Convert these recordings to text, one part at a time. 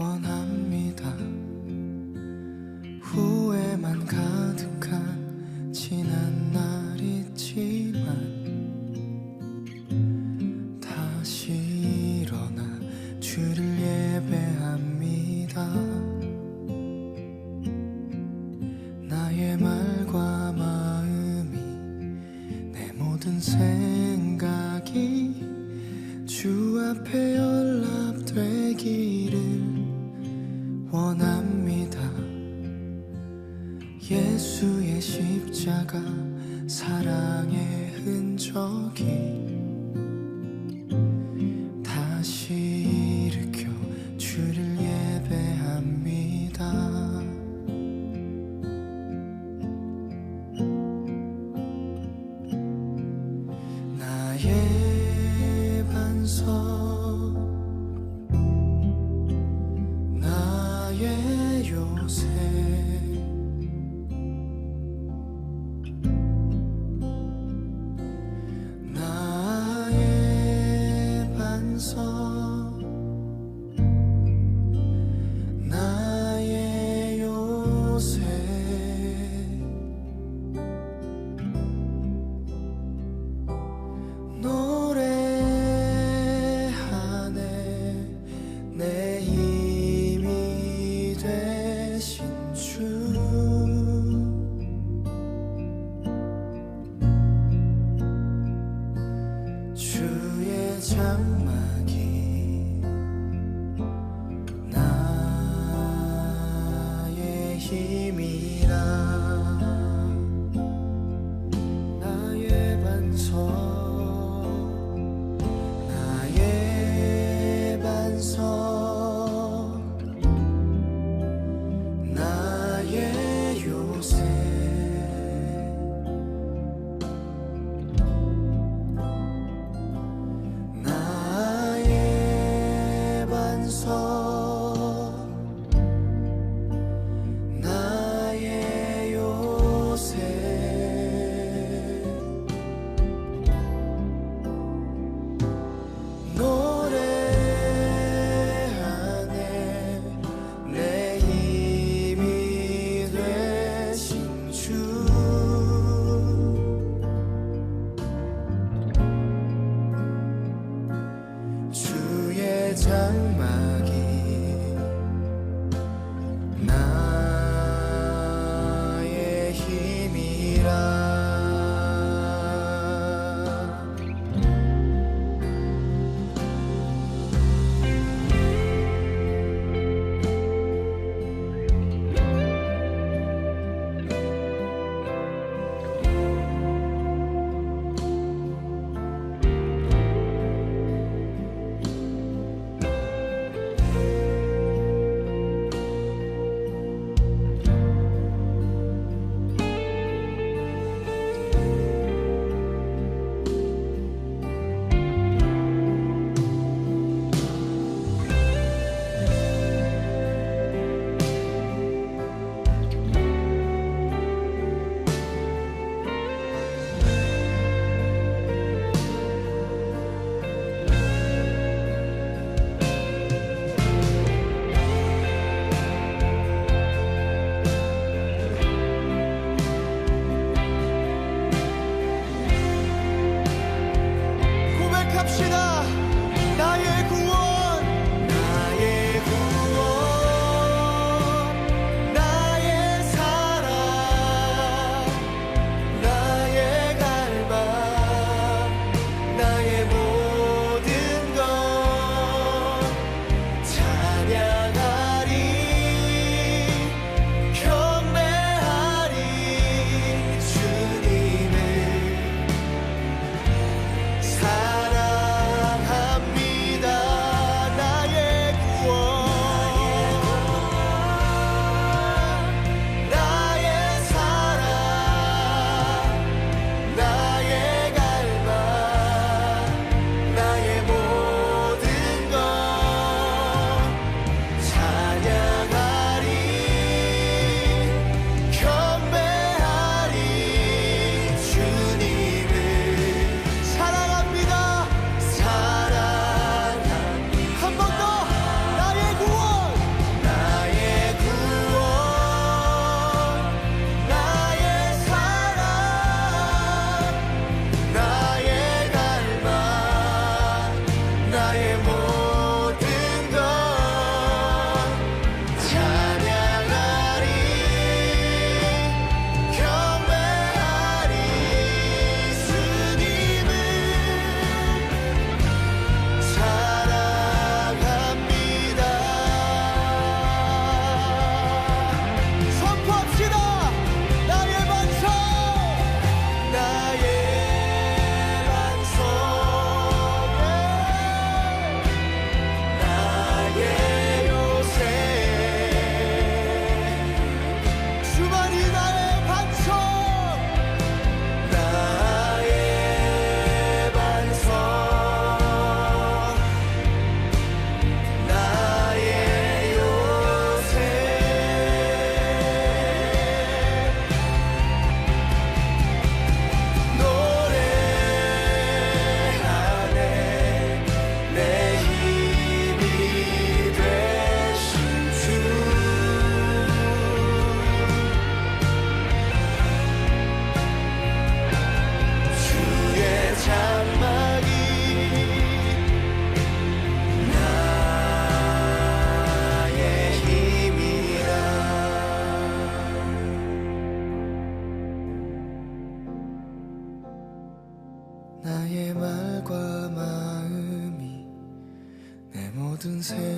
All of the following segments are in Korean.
원합니다. 후회만 가득한 지난 날 있지만 다시 일어나 주를 예배합니다. 나의 말과 마음이 내 모든 생각이 주 앞에 연락되기를 원합니다. 예수의 십자가 사랑의 흔적이 다시 일으켜 주를 예배합니다. 나의 반석, 나의 요새, 나의 반석, 나의 요새, 노래하네 내 힘이 되신 주. 주의 장막이 나의 힘이라. 나의 반석, 나의 반석, 나의 요새, 나의 반석, 나의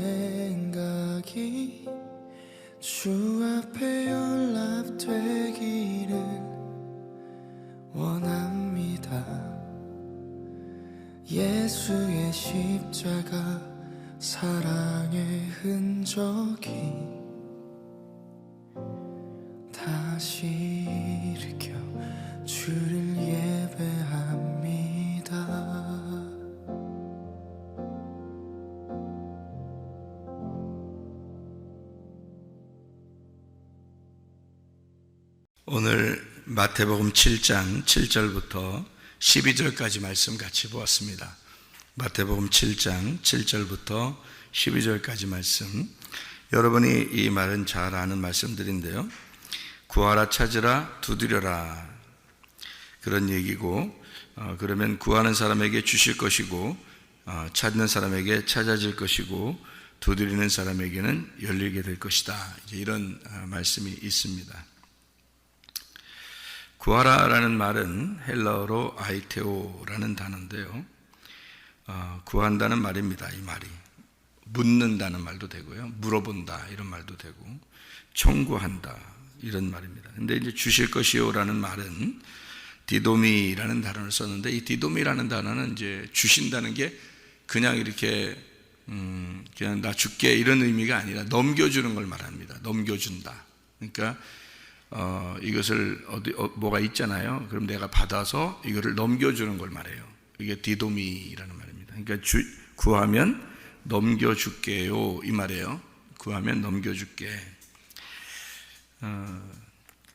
생각이 주 앞에 연락되기를 원합니다. 예수의 십자가 사랑의 흔적이 다시 일으켜 주를 예배합니다. 오늘 마태복음 7장 7절부터 12절까지 말씀 같이 보았습니다. 마태복음 7장 7절부터 12절까지 말씀, 여러분이 이 말은 잘 아는 말씀들인데요. 구하라, 찾으라, 두드려라, 그런 얘기고, 그러면 구하는 사람에게 주실 것이고, 찾는 사람에게 찾아질 것이고, 두드리는 사람에게는 열리게 될 것이다, 이제 이런 말씀이 있습니다. 구하라라는 말은 헬라어로 아이테오라는 단어인데요. 구한다는 말입니다. 이 말이 묻는다는 말도 되고요, 물어본다 이런 말도 되고, 청구한다 이런 말입니다. 근데 이제 주실 것이요라는 말은 디도미라는 단어를 썼는데, 이 디도미라는 단어는 이제 주신다는 게 그냥 이렇게 그냥 나 줄게 이런 의미가 아니라 넘겨주는 걸 말합니다. 넘겨준다. 그러니까 이것을 뭐가 있잖아요. 그럼 내가 받아서 이거를 넘겨주는 걸 말해요. 이게 디도미라는 말입니다. 그러니까 구하면 넘겨줄게요 이 말이에요. 구하면 넘겨줄게.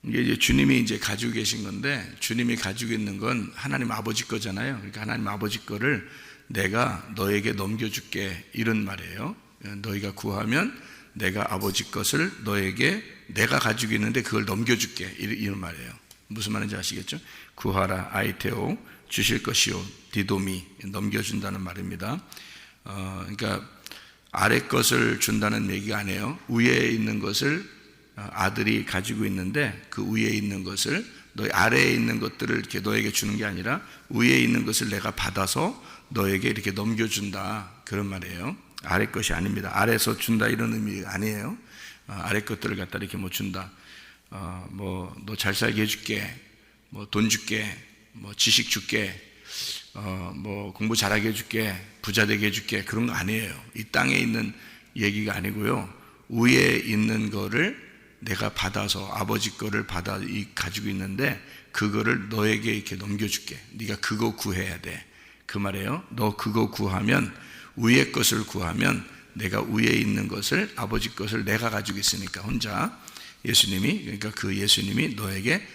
이게 이제 주님이 이제 가지고 계신 건데, 주님이 가지고 있는 건 하나님 아버지 거잖아요. 그러니까 하나님 아버지 거를 내가 너에게 넘겨줄게 이런 말이에요. 너희가 구하면 내가 아버지 것을 너에게 내가 가지고 있는데 그걸 넘겨줄게 이런 말이에요. 무슨 말인지 아시겠죠? 구하라, 아이테오, 주실 것이요, 디도미, 넘겨준다는 말입니다. 그러니까 아래 것을 준다는 얘기가 아니에요. 위에 있는 것을 아들이 가지고 있는데 그 위에 있는 것을, 너희 아래에 있는 것들을 이렇게 너에게 주는 게 아니라 위에 있는 것을 내가 받아서 너에게 이렇게 넘겨준다, 그런 말이에요. 아래 것이 아닙니다. 아래에서 준다 이런 의미가 아니에요. 아래 것들을 갖다 이렇게 뭐 준다, 뭐 너 잘 살게 해줄게, 뭐 돈 줄게, 뭐 지식 줄게, 뭐 공부 잘하게 해줄게, 부자 되게 해줄게, 그런 거 아니에요. 이 땅에 있는 얘기가 아니고요. 위에 있는 거를 내가 받아서 아버지 거를 받아 가지고 있는데 그거를 너에게 이렇게 넘겨줄게. 네가 그거 구해야 돼, 그 말이에요. 너 그거 구하면, 위의 것을 구하면 내가 위에 있는 것을, 아버지 것을 내가 가지고 있으니까 혼자, 예수님이, 그러니까 그 예수님이 너에게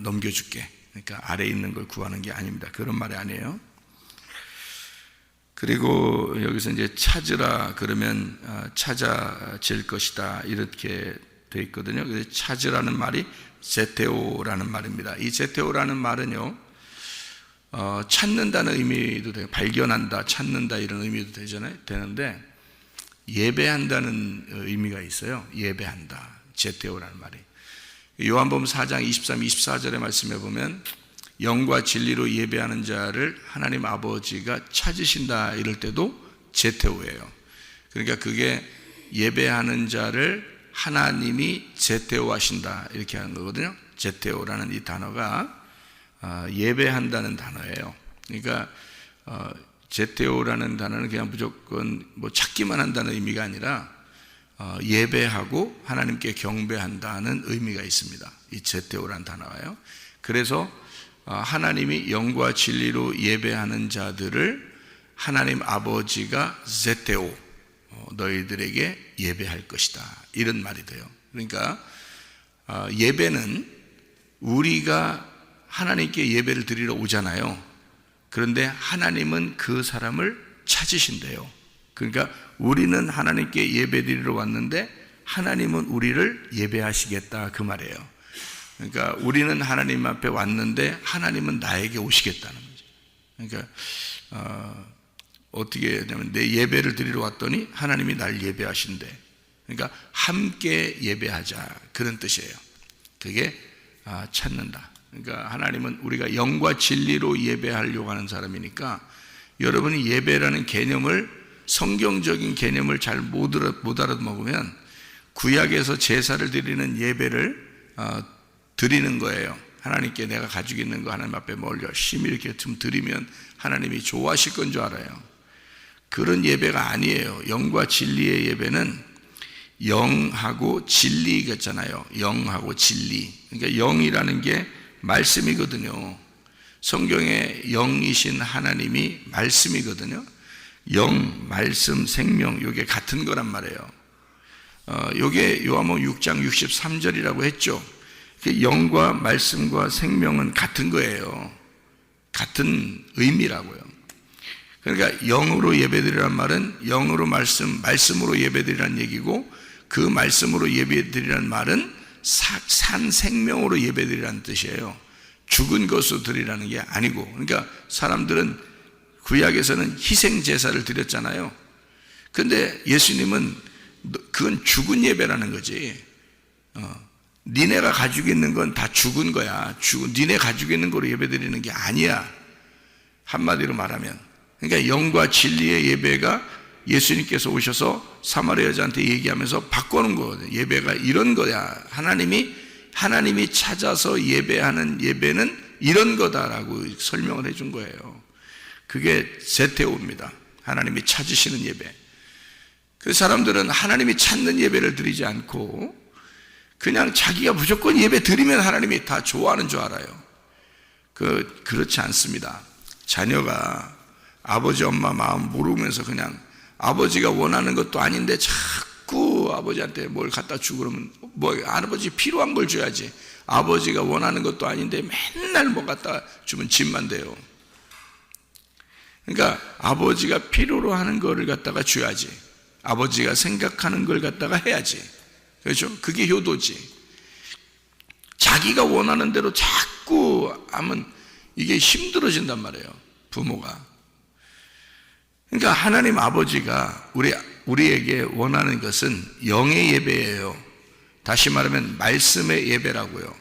넘겨줄게. 그러니까 아래에 있는 걸 구하는 게 아닙니다. 그런 말이 아니에요. 그리고 여기서 이제 찾으라 그러면 찾아질 것이다 이렇게 되어 있거든요. 그래서 찾으라는 말이 제테오라는 말입니다. 이 제테오라는 말은요, 찾는다는 의미도 돼요. 발견한다, 찾는다 이런 의미도 되는데 예배한다는 의미가 있어요. 예배한다, 제테오라는 말이. 요한복음 4장 23, 24절의 말씀에 보면 영과 진리로 예배하는 자를 하나님 아버지가 찾으신다 이럴 때도 제테오예요. 그러니까 그게 예배하는 자를 하나님이 제테오 하신다 이렇게 하는 거거든요. 제테오라는 이 단어가 예배한다는 단어예요. 그러니까 제테오라는 단어는 그냥 무조건 뭐 찾기만 한다는 의미가 아니라 예배하고 하나님께 경배한다는 의미가 있습니다. 이 제테오라는 단어가요. 그래서 하나님이 영과 진리로 예배하는 자들을 하나님 아버지가 제테오, 너희들에게 예배할 것이다 이런 말이 돼요. 그러니까 예배는 우리가 하나님께 예배를 드리러 오잖아요. 그런데 하나님은 그 사람을 찾으신대요. 그러니까 우리는 하나님께 예배 드리러 왔는데 하나님은 우리를 예배하시겠다 그 말이에요. 그러니까 우리는 하나님 앞에 왔는데 하나님은 나에게 오시겠다는 거죠. 그러니까 어떻게 되냐면 내 예배를 드리러 왔더니 하나님이 날 예배하신대. 그러니까 함께 예배하자 그런 뜻이에요. 그게 찾는다. 그러니까 하나님은 우리가 영과 진리로 예배하려고 하는 사람이니까 여러분이 예배라는 개념을 성경적인 개념을 잘 못 알아먹으면 구약에서 제사를 드리는 예배를 드리는 거예요. 하나님께 내가 가지고 있는 거 하나님 앞에 뭘 열심히 이렇게 좀 드리면 하나님이 좋아하실 건 줄 알아요. 그런 예배가 아니에요. 영과 진리의 예배는 영하고 진리겠잖아요. 영하고 진리. 그러니까 영이라는 게 말씀이거든요. 성경에 영이신 하나님이 말씀이거든요. 영, 말씀, 생명, 이게 같은 거란 말이에요. 이게 요한복음 6장 63절이라고 했죠. 영과 말씀과 생명은 같은 거예요. 같은 의미라고요. 그러니까 영으로 예배드리란 말은 영으로 말씀으로 예배드리란 얘기고, 그 말씀으로 예배드리란 말은 산 생명으로 예배드리라는 뜻이에요. 죽은 것으로 드리라는 게 아니고. 그러니까 사람들은 구약에서는 희생 제사를 드렸잖아요. 근데 예수님은 그건 죽은 예배라는 거지. 니네가 가지고 있는 건 다 죽은 거야. 니네 가지고 있는 거로 예배드리는 게 아니야. 한마디로 말하면. 그러니까 영과 진리의 예배가 예수님께서 오셔서 사마리아 여자한테 얘기하면서 바꿔놓은 거거든요. 예배가 이런 거야. 하나님이 찾아서 예배하는 예배는 이런 거다라고 설명을 해준 거예요. 그게 세테오입니다. 하나님이 찾으시는 예배. 그 사람들은 하나님이 찾는 예배를 드리지 않고 그냥 자기가 무조건 예배 드리면 하나님이 다 좋아하는 줄 알아요. 그렇지 않습니다. 자녀가 아버지 엄마 마음 모르면서 그냥 아버지가 원하는 것도 아닌데 자꾸 아버지한테 뭘 갖다 주고 그러면 아버지 필요한 걸 줘야지. 아버지가 원하는 것도 아닌데 맨날 뭐 갖다 주면 집만 돼요. 그러니까 아버지가 필요로 하는 거를 갖다가 줘야지. 아버지가 생각하는 걸 갖다가 해야지. 그렇죠? 그게 효도지. 자기가 원하는 대로 자꾸 하면 이게 힘들어진단 말이에요. 부모가. 그러니까 하나님 아버지가 우리에게 원하는 것은 영의 예배예요. 다시 말하면 말씀의 예배라고요.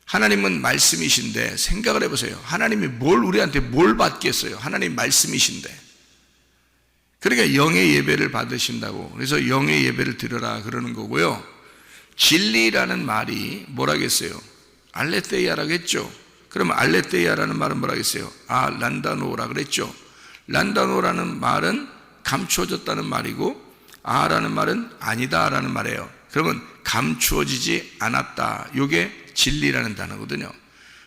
하나님은 말씀이신데 생각을 해보세요. 하나님이 우리한테 뭘 받겠어요? 하나님 말씀이신데. 그러니까 영의 예배를 받으신다고. 그래서 영의 예배를 드려라 그러는 거고요. 진리라는 말이 뭐라겠어요? 알레테이아라고 했죠. 그러면 알레테이아라는 말은 뭐라겠어요? 란다노라 그랬죠. 란다노라는 말은 감추어졌다는 말이고, 라는 말은 아니다라는 말이에요. 그러면 감추어지지 않았다. 이게 진리라는 단어거든요.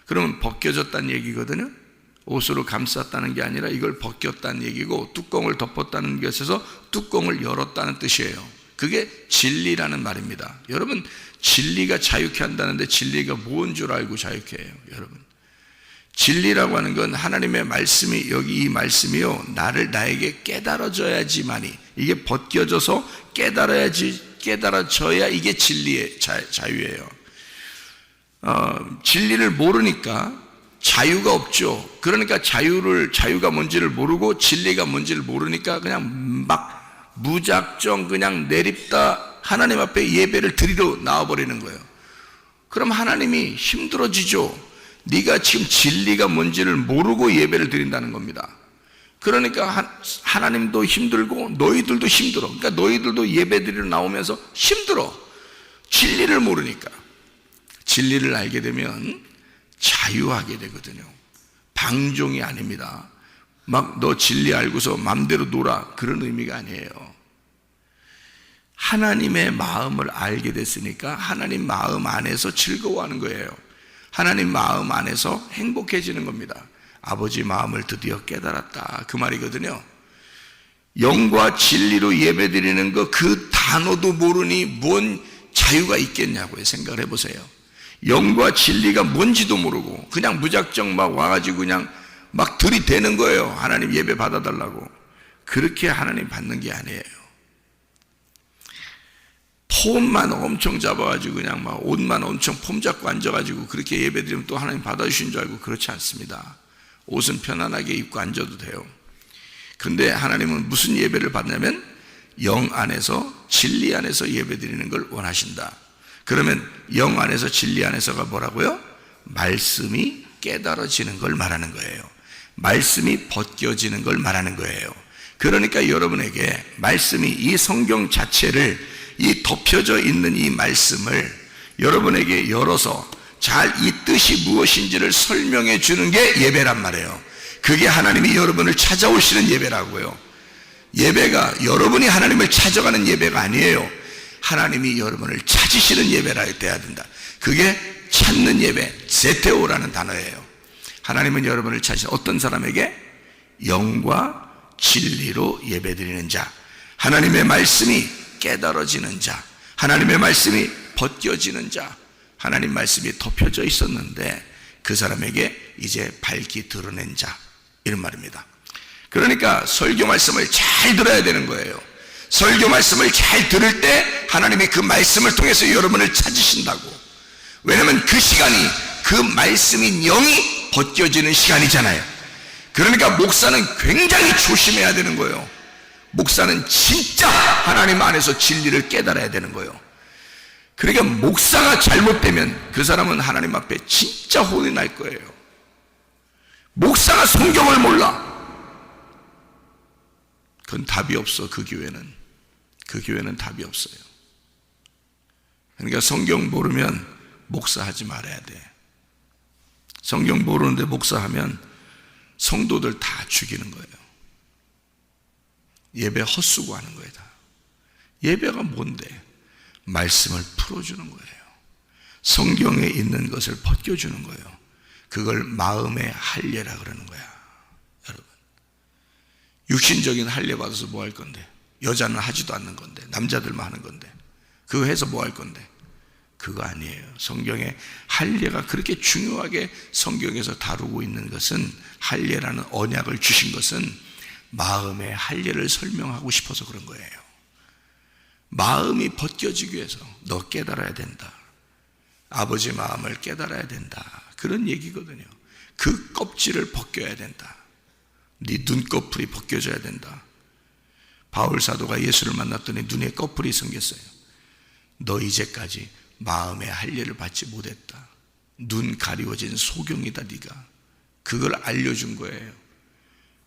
그러면 벗겨졌다는 얘기거든요. 옷으로 감쌌다는 게 아니라 이걸 벗겼다는 얘기고, 뚜껑을 덮었다는 것에서 뚜껑을 열었다는 뜻이에요. 그게 진리라는 말입니다. 여러분, 진리가 자유케 한다는데 진리가 뭔 줄 알고 자유케 해요, 여러분. 진리라고 하는 건 하나님의 말씀이, 여기 이 말씀이요, 나에게 깨달아져야지만이, 이게 벗겨져서 깨달아져야 이게 진리의 자유예요. 진리를 모르니까 자유가 없죠. 그러니까 자유가 뭔지를 모르고 진리가 뭔지를 모르니까 그냥 막 무작정 그냥 내립다 하나님 앞에 예배를 드리러 나와버리는 거예요. 그럼 하나님이 힘들어지죠. 네가 지금 진리가 뭔지를 모르고 예배를 드린다는 겁니다. 그러니까 하나님도 힘들고 너희들도 힘들어. 그러니까 너희들도 예배 드리러 나오면서 힘들어. 진리를 모르니까. 진리를 알게 되면 자유하게 되거든요. 방종이 아닙니다. 막 너 진리 알고서 맘대로 놀아, 그런 의미가 아니에요. 하나님의 마음을 알게 됐으니까 하나님 마음 안에서 즐거워하는 거예요. 하나님 마음 안에서 행복해지는 겁니다. 아버지 마음을 드디어 깨달았다, 그 말이거든요. 영과 진리로 예배드리는 거, 그 단어도 모르니 뭔 자유가 있겠냐고요. 생각을 해보세요. 영과 진리가 뭔지도 모르고 그냥 무작정 막 와가지고 그냥 막 들이대는 거예요. 하나님 예배 받아달라고. 그렇게 하나님 받는 게 아니에요. 폼만 엄청 잡아가지고 그냥 막 옷만 엄청 폼 잡고 앉아가지고 그렇게 예배 드리면 또 하나님 받아주신 줄 알고, 그렇지 않습니다. 옷은 편안하게 입고 앉아도 돼요. 근데 하나님은 무슨 예배를 받냐면 영 안에서, 진리 안에서 예배 드리는 걸 원하신다. 그러면 영 안에서 진리 안에서가 뭐라고요? 말씀이 깨달아지는 걸 말하는 거예요. 말씀이 벗겨지는 걸 말하는 거예요. 그러니까 여러분에게 말씀이 이 성경 자체를 이 덮여져 있는 이 말씀을 여러분에게 열어서 잘 이 뜻이 무엇인지를 설명해 주는 게 예배란 말이에요. 그게 하나님이 여러분을 찾아오시는 예배라고요. 예배가 여러분이 하나님을 찾아가는 예배가 아니에요. 하나님이 여러분을 찾으시는 예배라 돼야 된다. 그게 찾는 예배, 제테오라는 단어예요. 하나님은 여러분을 찾으시는 어떤 사람에게? 영과 진리로 예배드리는 자, 하나님의 말씀이 깨달아지는 자, 하나님의 말씀이 벗겨지는 자, 하나님 말씀이 덮여져 있었는데 그 사람에게 이제 밝히 드러낸 자, 이런 말입니다. 그러니까 설교 말씀을 잘 들어야 되는 거예요. 설교 말씀을 잘 들을 때 하나님이 그 말씀을 통해서 여러분을 찾으신다고. 왜냐하면 그 시간이 그 말씀인 영이 벗겨지는 시간이잖아요. 그러니까 목사는 굉장히 조심해야 되는 거예요. 목사는 진짜 하나님 안에서 진리를 깨달아야 되는 거예요. 그러니까 목사가 잘못되면 그 사람은 하나님 앞에 진짜 혼이 날 거예요. 목사가 성경을 몰라, 그건 답이 없어. 그 교회는 답이 없어요. 그러니까 성경 모르면 목사하지 말아야 돼. 성경 모르는데 목사하면 성도들 다 죽이는 거예요. 예배 헛수고하는 거예요. 다. 예배가 뭔데? 말씀을 풀어주는 거예요. 성경에 있는 것을 벗겨주는 거예요. 그걸 마음의 할례라 그러는 거야. 여러분, 육신적인 할례 받아서 뭐 할 건데? 여자는 하지도 않는 건데, 남자들만 하는 건데, 그거 해서 뭐 할 건데? 그거 아니에요. 성경에 할례가 그렇게 중요하게 성경에서 다루고 있는 것은, 할례라는 언약을 주신 것은 마음의 할례를 설명하고 싶어서 그런 거예요. 마음이 벗겨지기 위해서 너 깨달아야 된다. 아버지 마음을 깨달아야 된다. 그런 얘기거든요. 그 껍질을 벗겨야 된다. 네 눈꺼풀이 벗겨져야 된다. 바울 사도가 예수를 만났더니 눈에 꺼풀이 생겼어요. 너 이제까지 마음의 할례를 받지 못했다. 눈 가리워진 소경이다 네가. 그걸 알려준 거예요.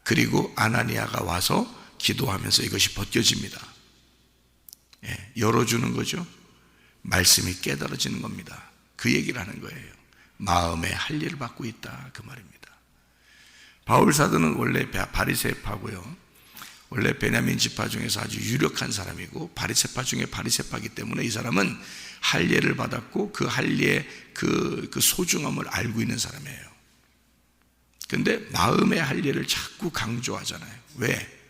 그리고 아나니아가 와서 기도하면서 이것이 벗겨집니다. 열어주는 거죠. 말씀이 깨달아지는 겁니다. 그 얘기를 하는 거예요. 마음의 할례를 받고 있다, 그 말입니다. 바울 사도는 원래 바리새파고요. 원래 베냐민 지파 중에서 아주 유력한 사람이고 바리새파 중에 바리새파이기 때문에 이 사람은 할례를 받았고 그 할례의 그 소중함을 알고 있는 사람이에요. 근데 마음의 할례를 자꾸 강조하잖아요. 왜?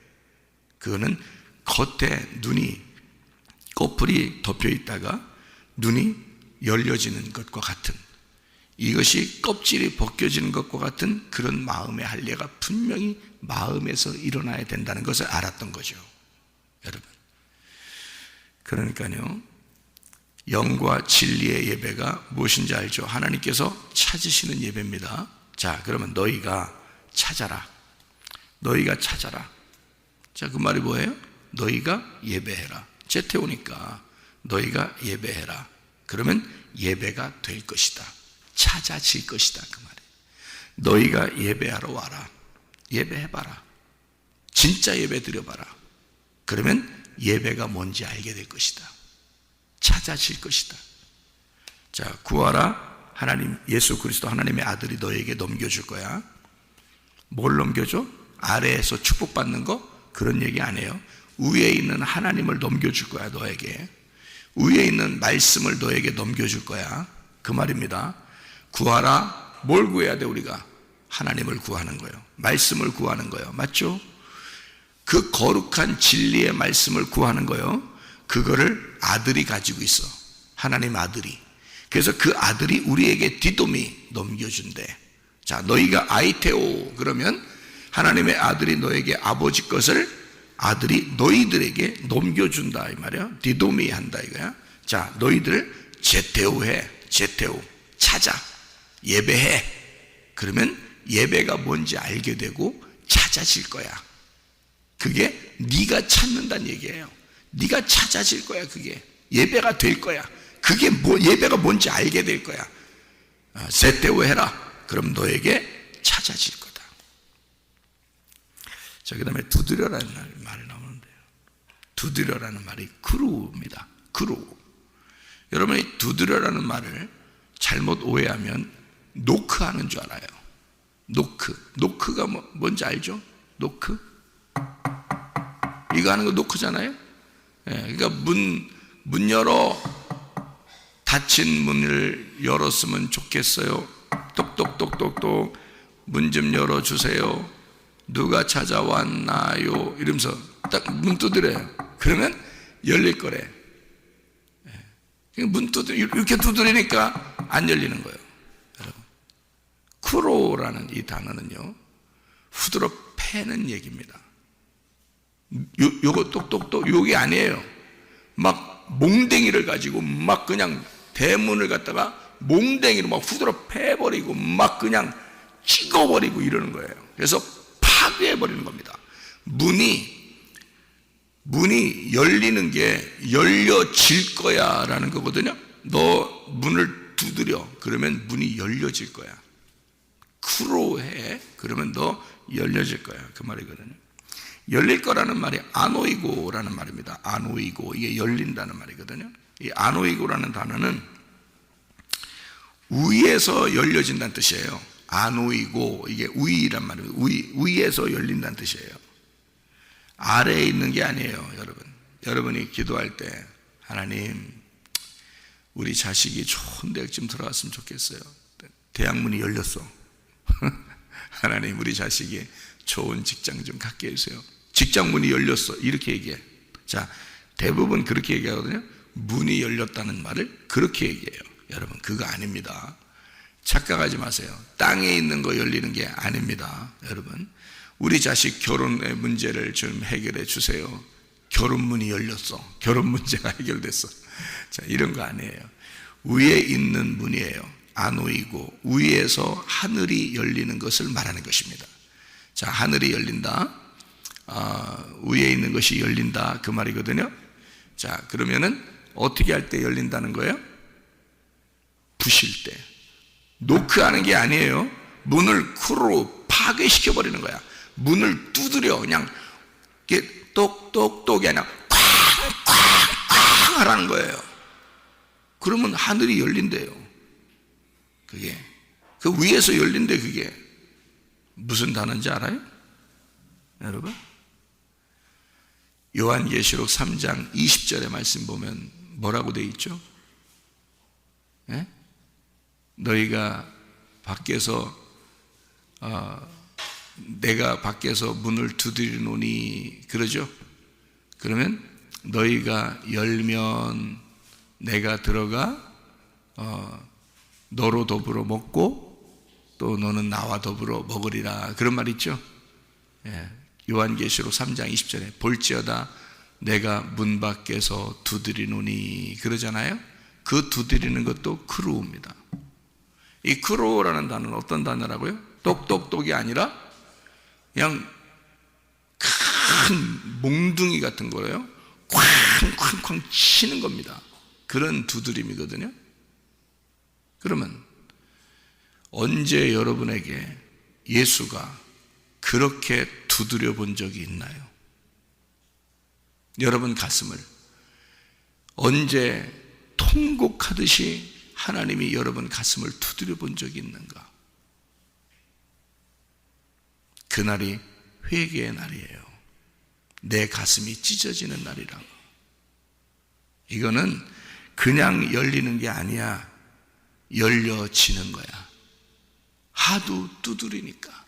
그거는 겉에 눈이 꺼풀이 덮여 있다가 눈이 열려지는 것과 같은, 이것이 껍질이 벗겨지는 것과 같은 그런 마음의 할례가 분명히 마음에서 일어나야 된다는 것을 알았던 거죠, 여러분. 그러니까요, 영과 진리의 예배가 무엇인지 알죠? 하나님께서 찾으시는 예배입니다. 자, 그러면 너희가 찾아라. 너희가 찾아라. 자, 그 말이 뭐예요? 너희가 예배해라. 제태오니까 너희가 예배해라. 그러면 예배가 될 것이다. 찾아질 것이다, 그 말이에요. 너희가 예배하러 와라. 예배해봐라. 진짜 예배 드려봐라. 그러면 예배가 뭔지 알게 될 것이다. 찾아질 것이다. 자, 구하라. 하나님, 예수 그리스도 하나님의 아들이 너에게 넘겨줄 거야. 뭘 넘겨줘? 아래에서 축복받는 거? 그런 얘기 안 해요. 위에 있는 하나님을 넘겨줄 거야, 너에게. 위에 있는 말씀을 너에게 넘겨줄 거야, 그 말입니다. 구하라. 뭘 구해야 돼? 우리가 하나님을 구하는 거예요. 말씀을 구하는 거예요. 맞죠? 그 거룩한 진리의 말씀을 구하는 거예요. 그거를 아들이 가지고 있어. 하나님 아들이. 그래서 그 아들이 우리에게 디도미 넘겨준대. 자, 너희가 아이테오 그러면 하나님의 아들이 너에게 아버지 것을 아들이 너희들에게 넘겨준다, 이 말이야. 디도미 한다, 이거야. 자, 너희들 제테오해. 제테오. 찾아. 예배해. 그러면 예배가 뭔지 알게 되고 찾아질 거야. 그게 네가 찾는다는 얘기예요. 네가 찾아질 거야. 그게 예배가 될 거야. 그게 예배가 뭔지 알게 될 거야. 제테오 해라. 그럼 너에게 찾아질 거다. 자, 그 다음에 두드려라는 말이 나오는데요. 두드려라는 말이 크루입니다. 크루. 여러분이 두드려라는 말을 잘못 오해하면 노크하는 줄 알아요. 노크가 뭔지 알죠? 노크? 이거 하는 거 노크잖아요. 그러니까 문 열어. 닫힌 문을 열었으면 좋겠어요. 똑똑똑똑똑 문 좀 열어주세요. 누가 찾아왔나요? 이러면서 딱 문 두드려요. 그러면 열릴 거래. 문 이렇게 두드리니까 안 열리는 거예요. 여러분, 쿠로라는 이 단어는요, 후드러 패는 얘기입니다. 요거 똑똑똑 요게 아니에요. 막 몽댕이를 가지고 막 그냥 대문을 갖다가 몽댕이로 막 후드러 패버리고 막 그냥 찍어버리고 이러는 거예요. 그래서 파괴해버리는 겁니다. 문이 열리는 게 열려질 거야 라는 거거든요. 너 문을 두드려. 그러면 문이 열려질 거야. 쿠로해. 그러면 너 열려질 거야. 그 말이거든요. 열릴 거라는 말이 아노이고라는 말입니다. 아노이고. 이게 열린다는 말이거든요. 이 아노이고라는 단어는 위에서 열려진다는 뜻이에요. 아노이고. 이게 위란 말입니다. 위에서 열린다는 뜻이에요. 아래에 있는 게 아니에요, 여러분. 여러분이 기도할 때 하나님, 우리 자식이 좋은 대학 좀 들어갔으면 좋겠어요. 대학문이 열렸어. 하나님, 우리 자식이 좋은 직장 좀 갖게 해주세요. 직장문이 열렸어. 이렇게 얘기해. 자, 대부분 그렇게 얘기하거든요. 문이 열렸다는 말을 그렇게 얘기해요. 여러분, 그거 아닙니다. 착각하지 마세요. 땅에 있는 거 열리는 게 아닙니다. 여러분, 우리 자식 결혼의 문제를 좀 해결해 주세요. 결혼문이 열렸어. 결혼 문제가 해결됐어. 자, 이런 거 아니에요. 위에 있는 문이에요. 아노이고, 위에서 하늘이 열리는 것을 말하는 것입니다. 자, 하늘이 열린다. 위에 있는 것이 열린다. 그 말이거든요. 자, 그러면은 어떻게 할 때 열린다는 거예요? 부실 때. 노크하는 게 아니에요. 문을 쿠로 파괴시켜버리는 거야. 문을 두드려. 그냥 이렇게 똑똑똑이 아니라 쾅쾅쾅 하라는 거예요. 그러면 하늘이 열린대요. 그게 그 위에서 열린대. 그게 무슨 단어인지 알아요? 여러분, 요한계시록 3장 20절의 말씀 보면 뭐라고 돼 있죠? 예? 너희가 밖에서 내가 밖에서 문을 두드리노니 그러죠? 그러면 너희가 열면 내가 들어가 너로 더불어 먹고 또 너는 나와 더불어 먹으리라. 그런 말 있죠? 예. 요한계시록 3장 20절에 볼지어다 내가 문 밖에서 두드리노니 그러잖아요. 그 두드리는 것도 크루입니다. 이 크루라는 단어는 어떤 단어라고요? 똑똑똑이 아니라 그냥 큰 몽둥이 같은 거예요. 쾅쾅쾅 치는 겁니다. 그런 두드림이거든요. 그러면 언제 여러분에게 예수가 그렇게 두드려 본 적이 있나요? 여러분 가슴을 언제 통곡하듯이 하나님이 여러분 가슴을 두드려 본 적이 있는가? 그날이 회개의 날이에요. 내 가슴이 찢어지는 날이라고. 이거는 그냥 열리는 게 아니야. 열려지는 거야. 하도 두드리니까,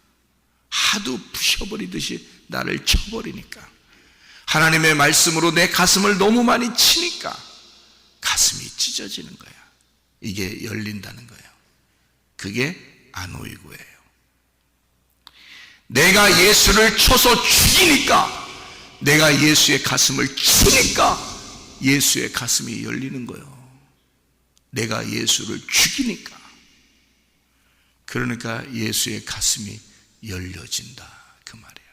하도 부셔버리듯이 나를 쳐버리니까, 하나님의 말씀으로 내 가슴을 너무 많이 치니까 가슴이 찢어지는 거야. 이게 열린다는 거예요. 그게 아노이고예요. 내가 예수를 쳐서 죽이니까, 내가 예수의 가슴을 치니까 예수의 가슴이 열리는 거예요. 내가 예수를 죽이니까. 그러니까 예수의 가슴이 열려진다. 그 말이에요.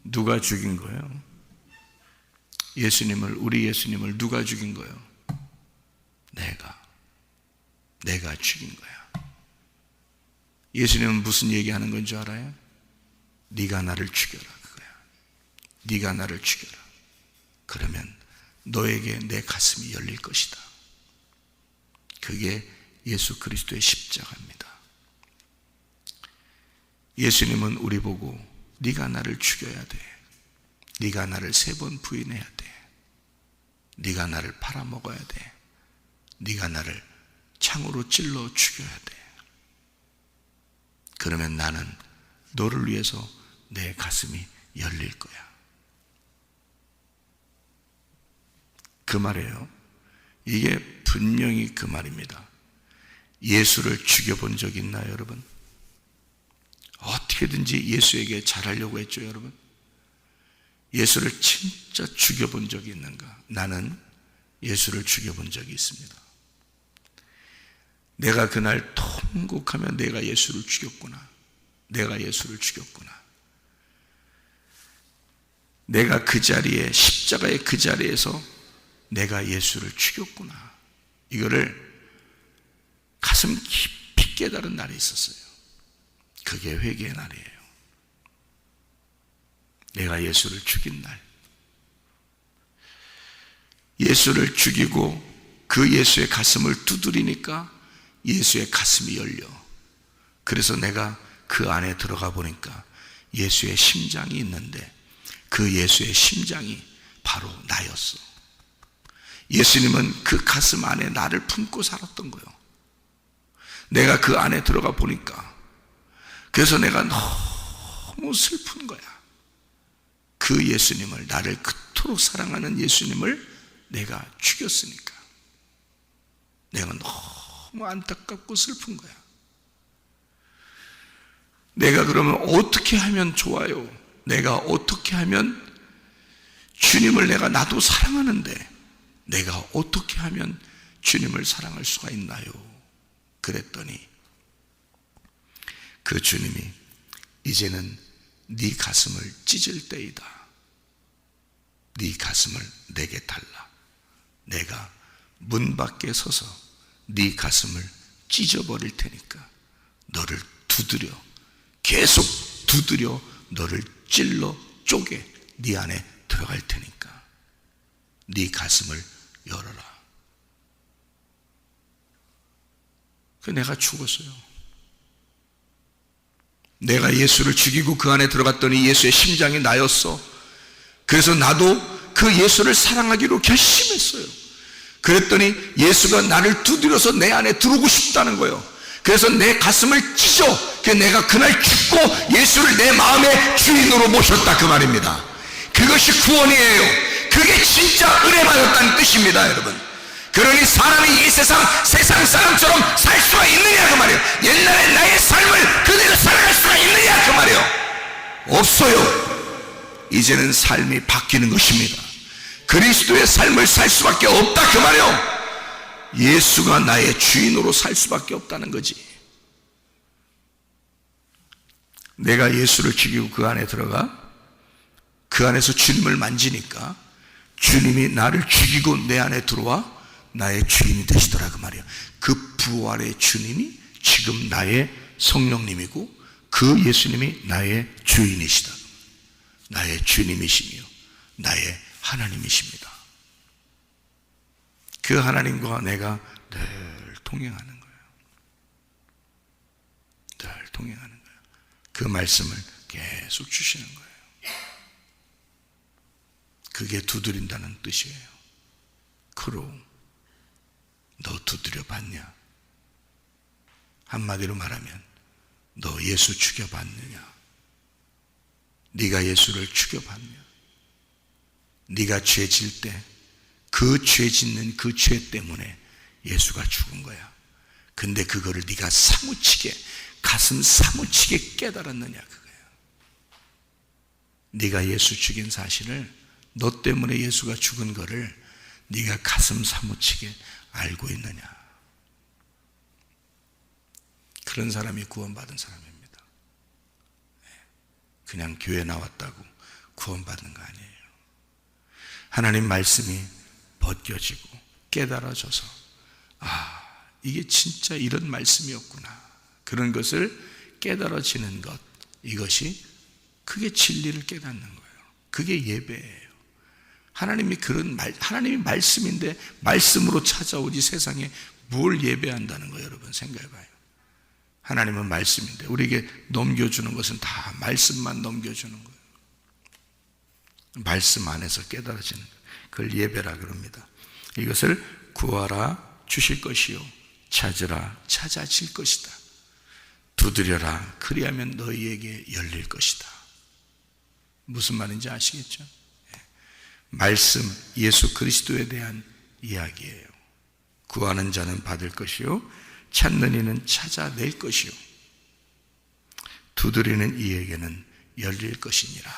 누가 죽인 거예요? 우리 예수님을 누가 죽인 거예요? 내가 죽인 거야. 예수님은 무슨 얘기하는 건 줄 알아요? 네가 나를 죽여라, 그거야. 네가 나를 죽여라. 그러면 너에게 내 가슴이 열릴 것이다. 그게 예수 그리스도의 십자가입니다. 예수님은 우리 보고 네가 나를 죽여야 돼. 네가 나를 3번 부인해야 돼. 네가 나를 팔아먹어야 돼. 네가 나를 창으로 찔러 죽여야 돼. 그러면 나는 너를 위해서 내 가슴이 열릴 거야. 그 말이에요. 이게 분명히 그 말입니다. 예수를 죽여본 적 있나요, 여러분? 어떻게든지 예수에게 잘하려고 했죠, 여러분? 예수를 진짜 죽여본 적이 있는가? 나는 예수를 죽여본 적이 있습니다. 내가 그날 통곡하며 내가 예수를 죽였구나. 내가 예수를 죽였구나. 내가 그 자리에, 십자가의 그 자리에서 내가 예수를 죽였구나. 이거를 가슴 깊이 깨달은 날이 있었어요. 그게 회개의 날이에요. 내가 예수를 죽인 날. 예수를 죽이고 그 예수의 가슴을 두드리니까 예수의 가슴이 열려. 그래서 내가 그 안에 들어가 보니까 예수의 심장이 있는데 그 예수의 심장이 바로 나였어. 예수님은 그 가슴 안에 나를 품고 살았던 거예요. 내가 그 안에 들어가 보니까, 그래서 내가 너무 슬픈 거야. 그 예수님을, 나를 그토록 사랑하는 예수님을 내가 죽였으니까 내가 너무 안타깝고 슬픈 거야. 내가 그러면 어떻게 하면 좋아요? 내가 어떻게 하면, 주님을 내가 나도 사랑하는데 내가 어떻게 하면 주님을 사랑할 수가 있나요? 그랬더니 그 주님이 이제는 네 가슴을 찢을 때이다. 네 가슴을 내게 달라. 내가 문 밖에 서서 네 가슴을 찢어버릴 테니까 너를 두드려, 계속 두드려 너를 찔러 쪼개 네 안에 들어갈 테니까 네 가슴을 열어라. 그 내가 죽었어요. 내가 예수를 죽이고 그 안에 들어갔더니 예수의 심장이 나였어. 그래서 나도 그 예수를 사랑하기로 결심했어요. 그랬더니 예수가 나를 두드려서 내 안에 들어오고 싶다는 거예요. 그래서 내 가슴을 찢어. 내가 그날 죽고 예수를 내 마음의 주인으로 모셨다, 그 말입니다. 그것이 구원이에요. 그게 진짜 은혜 받았다는 뜻입니다, 여러분. 그러니 사람이 이 세상 사람처럼 살 수가 있느냐, 그 말이에요. 옛날에 나의 삶을 그대로 살아갈 수가 있느냐, 그 말이에요. 없어요. 이제는 삶이 바뀌는 것입니다. 그리스도의 삶을 살 수밖에 없다, 그 말이에요. 예수가 나의 주인으로 살 수밖에 없다는 거지. 내가 예수를 죽이고 그 안에 들어가 그 안에서 주님을 만지니까 주님이 나를 죽이고 내 안에 들어와 나의 주인이 되시더라, 그 말이에요. 그 부활의 주님이 지금 나의 성령님이고 그 예수님이 나의 주인이시다. 나의 주님이시며 나의 하나님이십니다. 그 하나님과 내가 늘 동행하는 거예요. 늘 동행하는 거예요. 그 말씀을 계속 주시는 거예요. 그게 두드린다는 뜻이에요. 그럼 너 두드려 봤냐? 한마디로 말하면 너 예수 죽여봤느냐? 네가 예수를 죽여봤냐? 네가 죄 질 때 그 죄 짓는 그 죄 때문에 예수가 죽은 거야. 근데 그거를 네가 사무치게, 가슴 사무치게 깨달았느냐, 그거야. 네가 예수 죽인 사실을, 너 때문에 예수가 죽은 거를 네가 가슴 사무치게 알고 있느냐. 그런 사람이 구원받은 사람입니다. 그냥 교회 나왔다고 구원받는 거 아니에요. 하나님 말씀이 벗겨지고 깨달아져서, 아, 이게 진짜 이런 말씀이었구나, 그런 것을 깨달아지는 것, 이것이 그게 진리를 깨닫는 거예요. 그게 예배예요. 하나님이 말씀인데 말씀으로 찾아오지 세상에 뭘 예배한다는 거예요. 여러분 생각해봐요. 하나님은 말씀인데 우리에게 넘겨주는 것은 다 말씀만 넘겨주는 거예요. 말씀 안에서 깨달아지는 거예요. 그걸 예배라 그럽니다. 이것을 구하라 주실 것이요 찾으라 찾아질 것이다. 두드려라 그리하면 너희에게 열릴 것이다. 무슨 말인지 아시겠죠? 말씀 예수 그리스도에 대한 이야기예요. 구하는 자는 받을 것이요 찾는 이는 찾아낼 것이요 두드리는 이에게는 열릴 것이니라.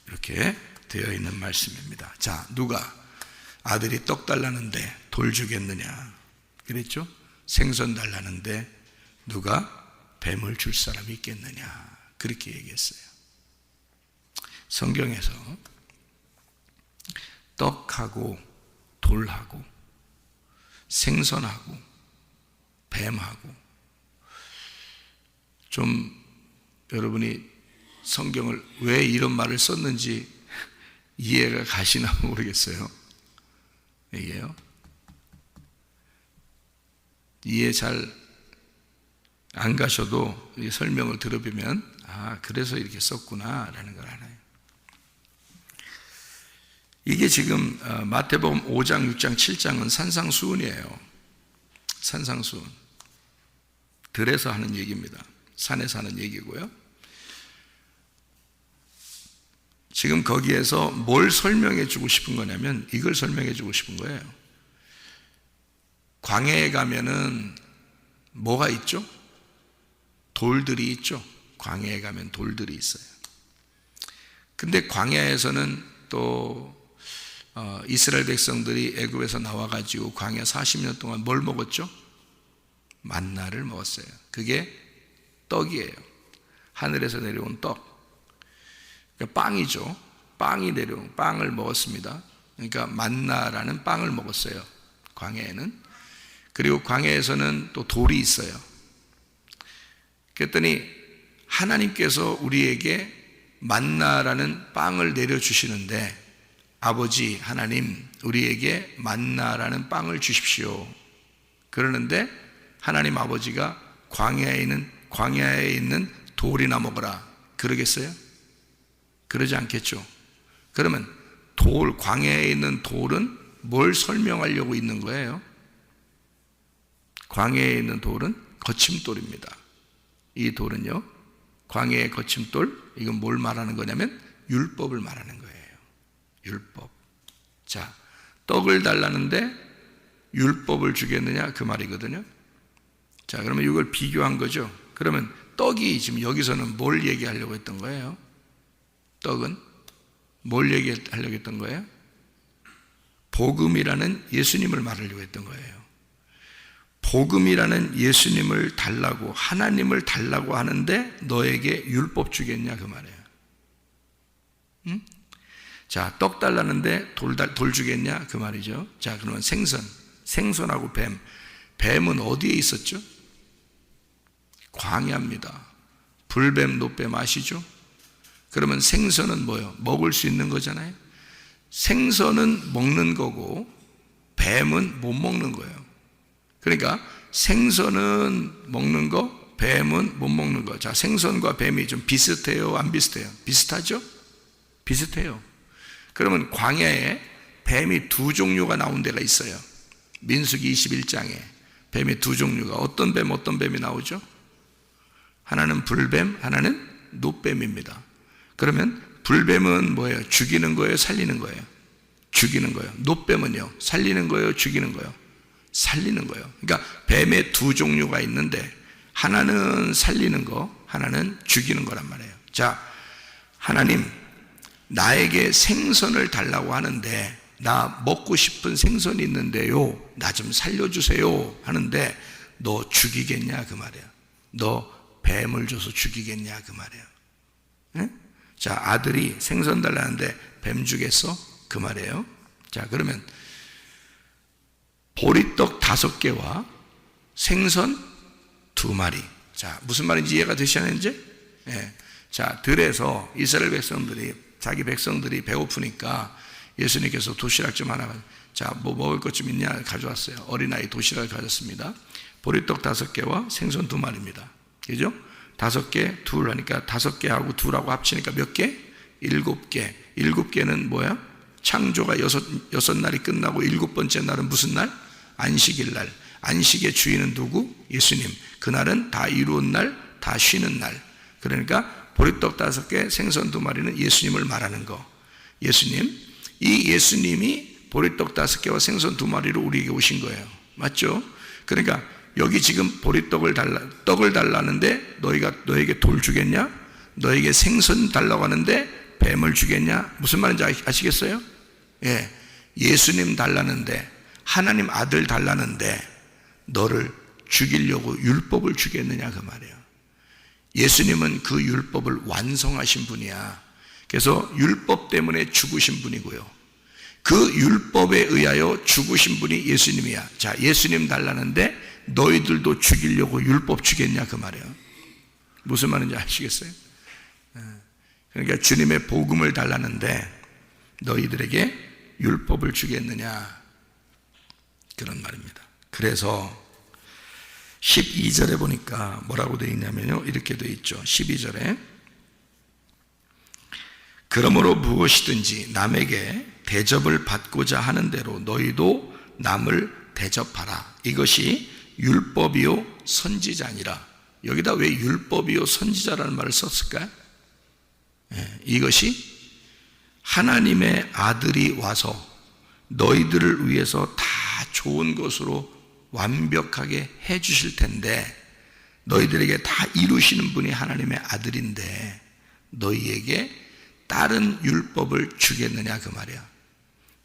이렇게 되어 있는 말씀입니다. 자, 누가 아들이 떡 달라는데 돌 주겠느냐 그랬죠? 생선 달라는데 누가 뱀을 줄 사람이 있겠느냐 그렇게 얘기했어요. 성경에서 떡하고 돌하고 생선하고 뱀하고 좀 여러분이 성경을 왜 이런 말을 썼는지 이해가 가시나 모르겠어요. 이게요. 이해 잘 안 가셔도 설명을 들어보면 그래서 이렇게 썼구나 라는 걸 알아요. 이게 지금 마태복음 5장, 6장, 7장은 산상수훈이에요. 산상수훈. 들에서 하는 얘기입니다. 산에서 하는 얘기고요. 지금 거기에서 뭘 설명해 주고 싶은 거냐면 이걸 설명해 주고 싶은 거예요. 광야에 가면은 뭐가 있죠? 돌들이 있죠. 광야에 가면 돌들이 있어요. 근데 광야에서는 또 이스라엘 백성들이 애굽에서 나와가지고 광야 40년 동안 뭘 먹었죠? 만나를 먹었어요. 그게 떡이에요. 하늘에서 내려온 떡. 그러니까 빵이죠. 빵을 먹었습니다. 그러니까 만나라는 빵을 먹었어요. 광야에는. 그리고 광야에서는 또 돌이 있어요. 그랬더니 하나님께서 우리에게 만나라는 빵을 내려주시는데 아버지 하나님 우리에게 만나라는 빵을 주십시오. 그러는데 하나님 아버지가 광야에 있는 돌이나 먹어라 그러겠어요? 그러지 않겠죠. 그러면 광야에 있는 돌은 뭘 설명하려고 있는 거예요? 광야에 있는 돌은 거침돌입니다. 이 돌은요, 광야의 거침돌, 이건 뭘 말하는 거냐면 율법을 말하는 거예요. 율법. 자, 떡을 달라는데 율법을 주겠느냐 그 말이거든요. 자, 그러면 이걸 비교한 거죠. 그러면 떡이 지금 여기서는 뭘 얘기하려고 했던 거예요? 떡은 뭘 얘기하려고 했던 거예요? 복음이라는 예수님을 말하려고 했던 거예요. 복음이라는 예수님을 달라고 하나님을 달라고 하는데 너에게 율법 주겠냐 그 말이에요. 응? 자, 떡 달라는데 돌 주겠냐 그 말이죠. 자, 그러면 생선하고 뱀은 어디에 있었죠? 광야입니다. 불뱀, 노뱀 아시죠? 그러면 생선은 뭐예요? 먹을 수 있는 거잖아요. 생선은 먹는 거고 뱀은 못 먹는 거예요. 그러니까 생선은 먹는 거, 뱀은 못 먹는 거. 자, 생선과 뱀이 좀 비슷해요? 안 비슷해요? 비슷하죠? 비슷해요. 그러면 광야에 뱀이 두 종류가 나온 데가 있어요. 민수기 21장에 뱀이 두 종류가 어떤 뱀이 나오죠? 하나는 불뱀, 하나는 노뱀입니다. 그러면 불뱀은 뭐예요? 죽이는 거예요? 살리는 거예요? 죽이는 거예요. 노뱀은요? 살리는 거예요? 죽이는 거예요? 살리는 거예요. 그러니까 뱀의 두 종류가 있는데 하나는 살리는 거, 하나는 죽이는 거란 말이에요. 자, 하나님 나에게 생선을 달라고 하는데 나 먹고 싶은 생선이 있는데요, 나 좀 살려주세요 하는데 너 죽이겠냐 그 말이에요. 너 뱀을 줘서 죽이겠냐 그 말이에요. 네? 자, 아들이 생선 달라는데 뱀 주겠어? 그 말이에요. 자, 그러면 보리떡 5개와 생선 2마리. 자, 무슨 말인지 이해가 되시는지? 네. 자, 들에서 이스라엘 백성들이, 자기 백성들이 배고프니까 예수님께서 도시락 좀 하나, 자, 뭐 먹을 것 좀 있냐 가져왔어요. 어린아이 도시락을 가졌습니다. 보리떡 5개와 생선 2마리입니다. 그죠? 5개, 둘 하니까 5개하고 둘하고 합치니까 몇 개? 7개. 7개는 뭐야? 창조가 6날이 끝나고 7번째 날은 무슨 날? 안식일 날. 안식의 주인은 누구? 예수님. 그날은 다 이루은 날, 다 쉬는 날. 그러니까 보리떡 5개, 생선 2마리는 예수님을 말하는 거. 예수님. 이 예수님이 보리떡 5개와 생선 2마리로 우리에게 오신 거예요. 맞죠? 그러니까 여기 지금 떡을 달라는데 너에게 돌 주겠냐? 너에게 생선 달라고 하는데 뱀을 주겠냐? 무슨 말인지 아시겠어요? 예. 예수님 달라는데, 하나님 아들 달라는데 너를 죽이려고 율법을 주겠느냐 그 말이에요. 예수님은 그 율법을 완성하신 분이야. 그래서 율법 때문에 죽으신 분이고요. 그 율법에 의하여 죽으신 분이 예수님이야. 자, 예수님 달라는데 너희들도 죽이려고 율법 주겠냐 그 말이에요. 무슨 말인지 아시겠어요? 그러니까 주님의 복음을 달라는데 너희들에게 율법을 주겠느냐 그런 말입니다. 그래서 12절에 보니까 뭐라고 되어 있냐면요, 이렇게 되어 있죠. 12절에 그러므로 무엇이든지 남에게 대접을 받고자 하는 대로 너희도 남을 대접하라. 이것이 율법이요 선지자니라. 여기다 왜 율법이요 선지자라는 말을 썼을까요? 이것이 하나님의 아들이 와서 너희들을 위해서 다 좋은 것으로 완벽하게 해 주실 텐데, 너희들에게 다 이루시는 분이 하나님의 아들인데 너희에게 다른 율법을 주겠느냐 그 말이야.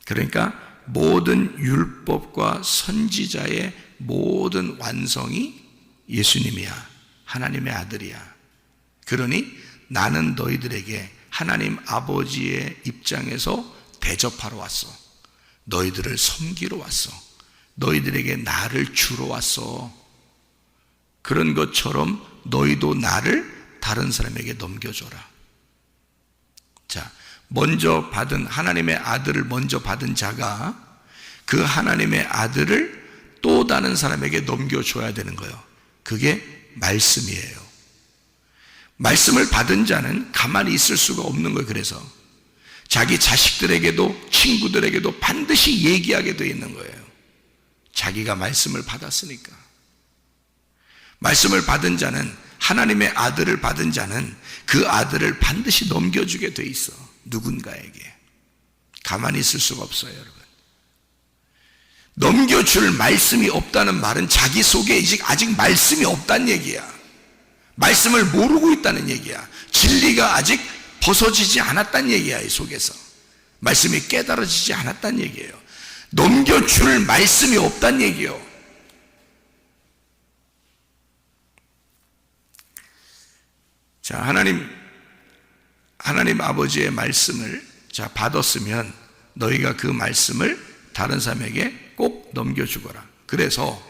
그러니까 모든 율법과 선지자의 모든 완성이 예수님이야. 하나님의 아들이야. 그러니 나는 너희들에게 하나님 아버지의 입장에서 대접하러 왔어. 너희들을 섬기러 왔어. 너희들에게 나를 주러 왔어. 그런 것처럼 너희도 나를 다른 사람에게 넘겨줘라. 자, 먼저 받은 하나님의 아들을 먼저 받은 자가 그 하나님의 아들을 또 다른 사람에게 넘겨줘야 되는 거예요. 그게 말씀이에요. 말씀을 받은 자는 가만히 있을 수가 없는 거예요. 그래서 자기 자식들에게도 친구들에게도 반드시 얘기하게 되어 있는 거예요. 자기가 말씀을 받았으니까. 말씀을 받은 자는, 하나님의 아들을 받은 자는 그 아들을 반드시 넘겨주게 돼 있어. 누군가에게. 가만히 있을 수가 없어요, 여러분. 넘겨줄 말씀이 없다는 말은 자기 속에 아직 말씀이 없다는 얘기야. 말씀을 모르고 있다는 얘기야. 진리가 아직 벗어지지 않았다는 얘기야. 이 속에서 말씀이 깨달아지지 않았다는 얘기예요. 넘겨줄 말씀이 없다는 얘기예요. 자, 하나님 아버지의 말씀을 받았으면 너희가 그 말씀을 다른 사람에게 꼭 넘겨주거라. 그래서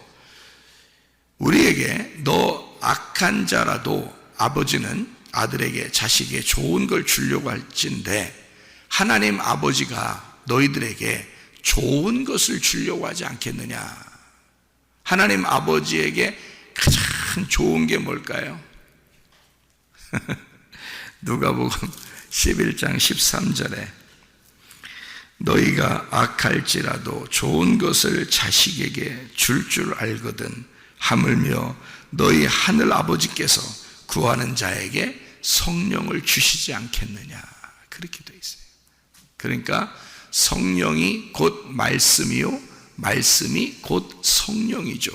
우리에게 너 악한 자라도 아버지는 아들에게, 자식에게 좋은 걸 주려고 할진데 하나님 아버지가 너희들에게 좋은 것을 주려고 하지 않겠느냐. 하나님 아버지에게 가장 좋은 게 뭘까요? 누가복음 11장 13절에 너희가 악할지라도 좋은 것을 자식에게 줄 알거든 하물며 너희 하늘 아버지께서 구하는 자에게 성령을 주시지 않겠느냐. 그렇게 되어 있어요. 그러니까 성령이 곧 말씀이요, 말씀이 곧 성령이죠.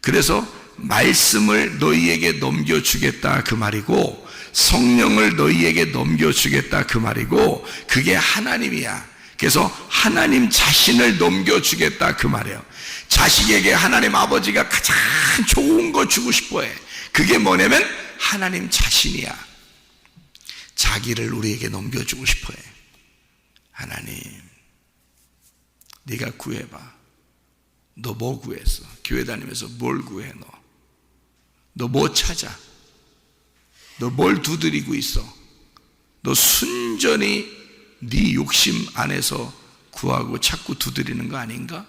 그래서 말씀을 너희에게 넘겨주겠다 그 말이고, 성령을 너희에게 넘겨주겠다 그 말이고, 그게 하나님이야. 그래서 하나님 자신을 넘겨주겠다 그 말이에요. 자식에게 하나님 아버지가 가장 좋은 거 주고 싶어해. 그게 뭐냐면 하나님 자신이야. 자기를 우리에게 넘겨주고 싶어해. 하나님, 네가 구해봐. 너 뭐 구했어? 교회 다니면서 뭘 구해? 너 뭐 찾아? 너 뭘 두드리고 있어? 너 순전히 네 욕심 안에서 구하고 자꾸 두드리는 거 아닌가?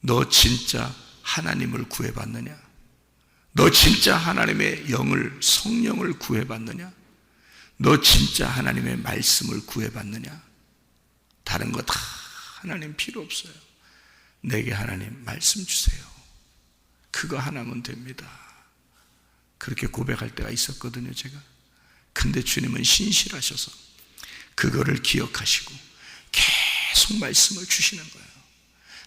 너 진짜 하나님을 구해봤느냐? 너 진짜 하나님의 영을, 성령을 구해봤느냐? 너 진짜 하나님의 말씀을 구해봤느냐? 다른 거 다 하나님 필요 없어요. 내게 하나님 말씀 주세요. 그거 하나면 됩니다. 그렇게 고백할 때가 있었거든요, 제가. 근데 주님은 신실하셔서 그거를 기억하시고 계속 말씀을 주시는 거예요.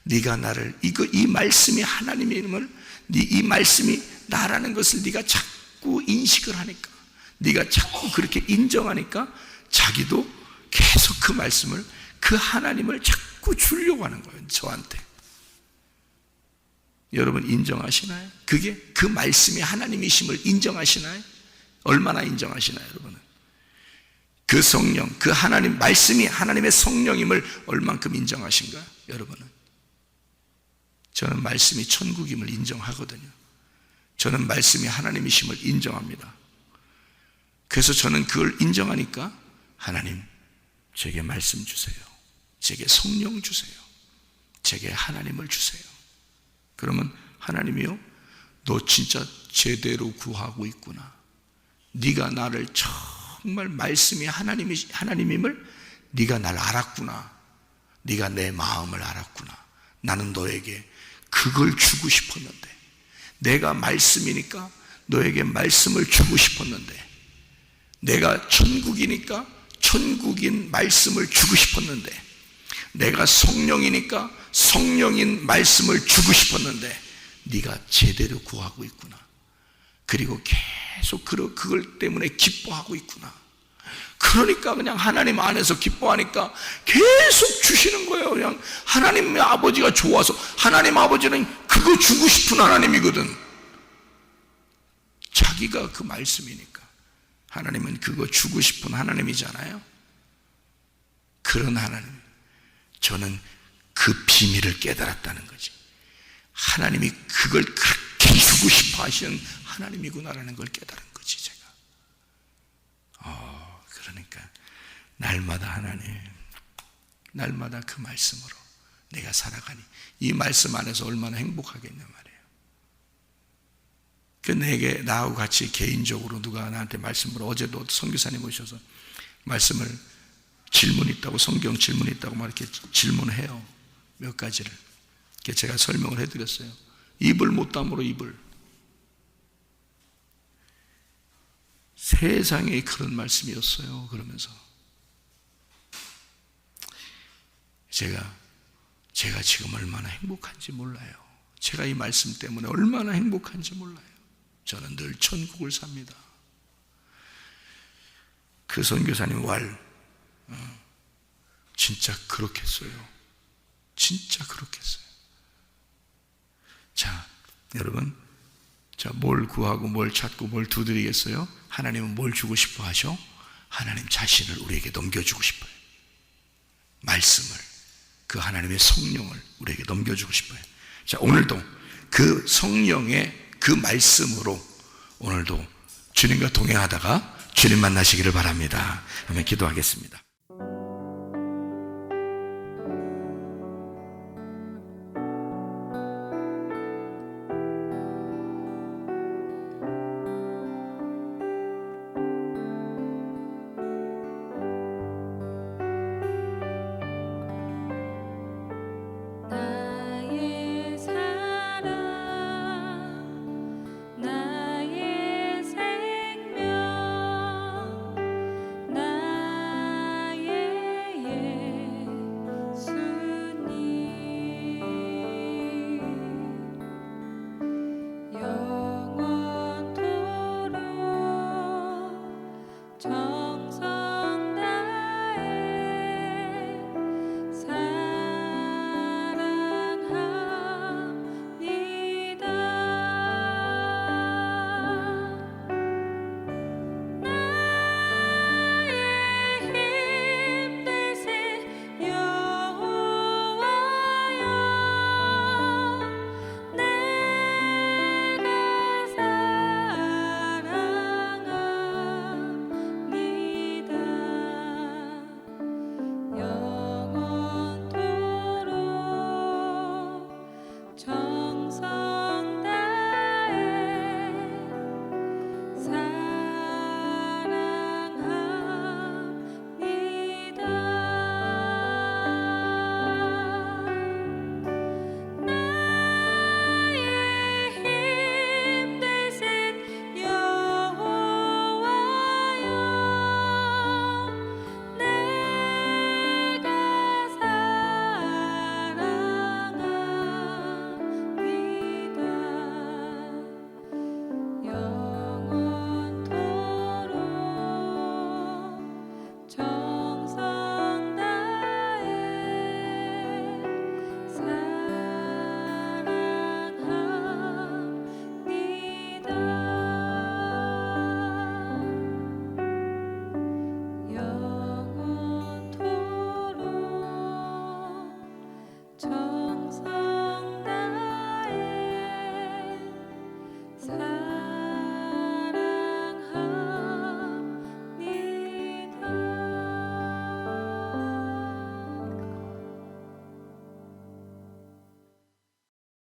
네가 나를, 이 말씀이 하나님임을, 이 말씀이 나라는 것을 네가 자꾸 인식을 하니까, 네가 자꾸 그렇게 인정하니까 자기도 계속 그 말씀을, 그 하나님을 자꾸 주려고 하는 거예요, 저한테. 여러분 인정하시나요? 그게 그 말씀이 하나님이심을 인정하시나요? 얼마나 인정하시나요, 여러분은? 그 성령, 그 하나님 말씀이 하나님의 성령임을 얼만큼 인정하신가요, 여러분은? 저는 말씀이 천국임을 인정하거든요. 저는 말씀이 하나님이심을 인정합니다. 그래서 저는 그걸 인정하니까 하나님, 제게 말씀 주세요. 제게 성령 주세요. 제게 하나님을 주세요. 그러면 하나님이요, 너 진짜 제대로 구하고 있구나. 네가 나를 정말 말씀이 하나님임을 네가 날 알았구나. 네가 내 마음을 알았구나. 나는 너에게 그걸 주고 싶었는데, 내가 말씀이니까 너에게 말씀을 주고 싶었는데, 내가 천국이니까 천국인 말씀을 주고 싶었는데, 내가 성령이니까 성령인 말씀을 주고 싶었는데 네가 제대로 구하고 있구나. 그리고 계속 그걸 때문에 기뻐하고 있구나. 그러니까 그냥 하나님 안에서 기뻐하니까 계속 주시는 거예요. 그냥 하나님의 아버지가 좋아서. 하나님 아버지는 그거 주고 싶은 하나님이거든. 자기가 그 말씀이니까. 하나님은 그거 주고 싶은 하나님이잖아요. 그런 하나님, 저는 그 비밀을 깨달았다는 거지. 하나님이 그걸 그렇게 주고 싶어 하시는 하나님이구나라는 걸 깨달은 거지, 제가. 그러니까 날마다 하나님, 날마다 그 말씀으로 내가 살아가니 이 말씀 안에서 얼마나 행복하겠냐 말이에요. 그 내게 나하고 같이 개인적으로 누가 나한테 말씀을, 어제도 선교사님 오셔서 말씀을, 질문 있다고, 성경 질문 있다고 막 이렇게 질문해요. 몇 가지를. 제가 설명을 해드렸어요. 입을 못 다물어, 입을. 세상에 그런 말씀이었어요. 그러면서 제가 지금 얼마나 행복한지 몰라요. 제가 이 말씀 때문에 얼마나 행복한지 몰라요. 저는 늘 천국을 삽니다. 그 선교사님 진짜 그렇겠어요. 진짜 그렇겠어요. 자, 여러분, 뭘 구하고 뭘 찾고 뭘 두드리겠어요? 하나님은 뭘 주고 싶어 하셔? 하나님 자신을 우리에게 넘겨주고 싶어요. 말씀을, 그 하나님의 성령을 우리에게 넘겨주고 싶어요. 자, 오늘도 그 성령의 그 말씀으로 오늘도 주님과 동행하다가 주님 만나시기를 바랍니다. 한번 기도하겠습니다.